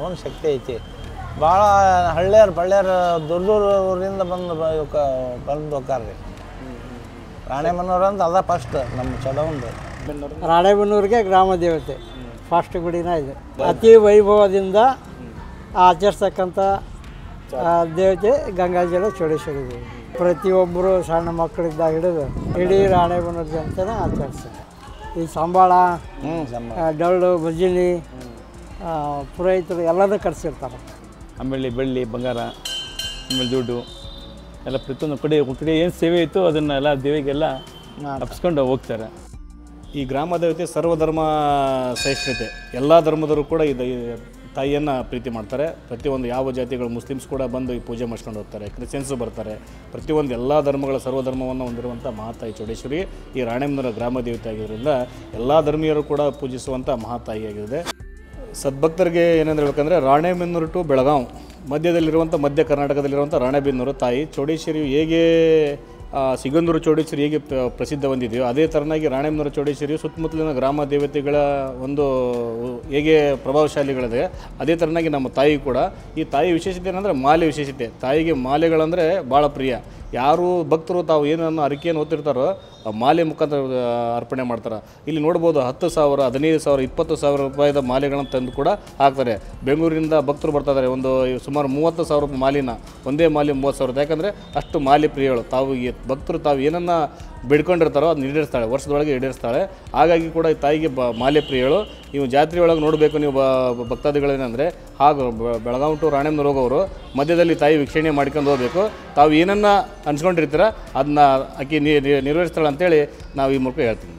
ಒಂದು ಶಕ್ತಿ ಐತಿ. ಭಾಳ ಹಳ್ಳಿಯರು ಬಳ್ಳಿಯರು ದೂರ ಊರಿಂದ ಬಂದು ಹೋಗ್ತಾರ್ರಿ. ರಾಣೆಬೆನ್ನೂರು ಅಂತ ಅದ ಫಸ್ಟ್ ನಮ್ಮ ಚಡವಂದು. ರಾಣೆಬೆನ್ನೂರಿಗೆ ಗ್ರಾಮ ದೇವತೆ ಫಸ್ಟ್ ಗುಡಿನ ಇದೆ. ಅತಿ ವೈಭವದಿಂದ ಆಚರಿಸ್ತಕ್ಕಂಥ ದೇವತೆ ಗಂಗಾಜಲ ಚೌಡೇಶ್ವರಿ ದೇವಿ. ಪ್ರತಿಯೊಬ್ಬರು ಸಣ್ಣ ಮಕ್ಕಳಿದ್ದ ಹಿಡಿದು ಇಡೀ ರಾಣೆಬೆನ್ನೂರು ಜನತೆನ ಆಚರಿಸ್ತಾರೆ. ಈ ಸಂಬಳ, ಡೊಳ್ಳು, ಭಜನಿ, ಪುರೋಹಿತರು ಎಲ್ಲನೂ ಕಟ್ಸಿರ್ತಾರೆ. ಆಮೇಲೆ ಬೆಳ್ಳಿ, ಬಂಗಾರ, ಆಮೇಲೆ ದುಡ್ಡು ಎಲ್ಲ ಪ್ರತಿಯೊಂದು ಕಡೆ ಏನು ಸೇವೆ ಇತ್ತು ಅದನ್ನೆಲ್ಲ ದೇವಿಗೆಲ್ಲ ಅಪ್ಸ್ಕೊಂಡು ಹೋಗ್ತಾರೆ. ಈ ಗ್ರಾಮ ದೇವತೆ ಸರ್ವಧರ್ಮ ಸಹಿಷ್ಣುತೆ, ಎಲ್ಲ ಧರ್ಮದವರು ಕೂಡ ತಾಯಿಯನ್ನು ಪ್ರೀತಿ ಮಾಡ್ತಾರೆ. ಪ್ರತಿಯೊಂದು ಯಾವ ಜಾತಿಗಳು ಮುಸ್ಲಿಮ್ಸ್ ಕೂಡ ಬಂದು ಈ ಪೂಜೆ ಮಾಡಿಸ್ಕೊಂಡು ಹೋಗ್ತಾರೆ, ಕ್ರಿಶ್ಚಿಯನ್ಸು ಬರ್ತಾರೆ. ಪ್ರತಿಯೊಂದು ಎಲ್ಲ ಧರ್ಮಗಳ ಸರ್ವಧರ್ಮವನ್ನು ಹೊಂದಿರುವಂಥ ಮಹಾತಾಯಿ ಚೌಡೇಶ್ವರಿ ಈ ರಾಣೆಬೆನ್ನೂರ ಗ್ರಾಮ ದೇವತೆ ಆಗಿರೋದ್ರಿಂದ ಎಲ್ಲ ಧರ್ಮೀಯರು ಕೂಡ ಪೂಜಿಸುವಂಥ ಮಹಾತಾಯಿಯಾಗಿದೆ. ಸದ್ಭಕ್ತರಿಗೆ ಏನಂತ ಹೇಳ್ಬೇಕಂದ್ರೆ ರಾಣೆಬೆನ್ನೂರು ಟು ಬೆಳಗಾವಿ ಮಧ್ಯದಲ್ಲಿರುವಂಥ ಮಧ್ಯ ಕರ್ನಾಟಕದಲ್ಲಿರುವಂಥ ರಾಣೆಬೆನ್ನೂರು ತಾಯಿ ಚೌಡೇಶ್ವರಿಯು ಹೇಗೆ ಸಿಗಂದೂರು ಚೌಡೇಶ್ವರಿ ಹೇಗೆ ಪ್ರಸಿದ್ಧ ಹೊಂದಿದೆಯೋ ಅದೇ ಥರನಾಗಿ ರಾಣೆಬೆನ್ನೂರು ಚೌಡೇಶ್ವರಿಯು ಸುತ್ತಮುತ್ತಲಿನ ಗ್ರಾಮ ದೇವತೆಗಳ ಒಂದು ಹೇಗೆ ಪ್ರಭಾವಶಾಲಿಗಳಿದೆ ಅದೇ ಥರನಾಗಿ ನಮ್ಮ ತಾಯಿ ಕೂಡ. ಈ ತಾಯಿ ವಿಶೇಷತೆ ಏನಂದರೆ ಮಾಲೆ ವಿಶೇಷತೆ. ತಾಯಿಗೆ ಮಾಲೆಗಳಂದರೆ ಭಾಳ ಪ್ರಿಯ. ಯಾರು ಭಕ್ತರು ತಾವು ಏನನ್ನು ಅರಿಕೆಯನ್ನು ಓದ್ತಿರ್ತಾರೋ ಮಾಲೆ ಮುಖಾಂತರ ಅರ್ಪಣೆ ಮಾಡ್ತಾರೆ. ಇಲ್ಲಿ ನೋಡ್ಬೋದು 10,000, 15,000, 20,000 ರೂಪಾಯಿದ ಮಾಲೆಗಳನ್ನು ತಂದು ಕೂಡ ಹಾಕ್ತಾರೆ. ಬೆಂಗಳೂರಿನಿಂದ ಭಕ್ತರು ಬರ್ತಾಯಿದ್ದಾರೆ. ಒಂದು ಸುಮಾರು 30,000 ರೂಪಾಯಿ ಮಾಲಿನ ಒಂದೇ ಮಾಲೆ 30,000. ಯಾಕಂದರೆ ಅಷ್ಟು ಮಾಲೆ ಪ್ರಿಯಗಳು. ಭಕ್ತರು ತಾವು ಏನನ್ನು ಬೇಡ್ಕೊಂಡಿರ್ತಾರೋ ಅದನ್ನ ಈಡೇರಿಸ್ತಾಳೆ, ವರ್ಷದೊಳಗೆ ಈಡೇರಿಸ್ತಾಳೆ. ಹಾಗಾಗಿ ಕೂಡ ಈ ತಾಯಿಗೆ ಮಾಲೆ ಪ್ರಿಯಗಳು. ನೀವು ಜಾತ್ರೆ ಒಳಗೆ ನೋಡಬೇಕು ನೀವು ಭಕ್ತಾದಿಗಳೇನೆಂದರೆ ಹಾಗೂ ಬೆಳಗಾವಿ ಟು ರಾಣೆಬೆನ್ನೂರು ಹೋಗೋರು ಮಧ್ಯದಲ್ಲಿ ತಾಯಿ ವೀಕ್ಷಣೆ ಮಾಡ್ಕೊಂಡು ಹೋಗಬೇಕು. ತಾವು ಏನನ್ನು ಅನ್ಸ್ಕೊಂಡಿರ್ತೀರ ಅದನ್ನ ಆಕೆ ನಿರ್ವಹಿಸ್ತಾಳೆ ಅಂತೇಳಿ ನಾವು ಈ ಮೂಲಕ ಹೇಳ್ತೀವಿ.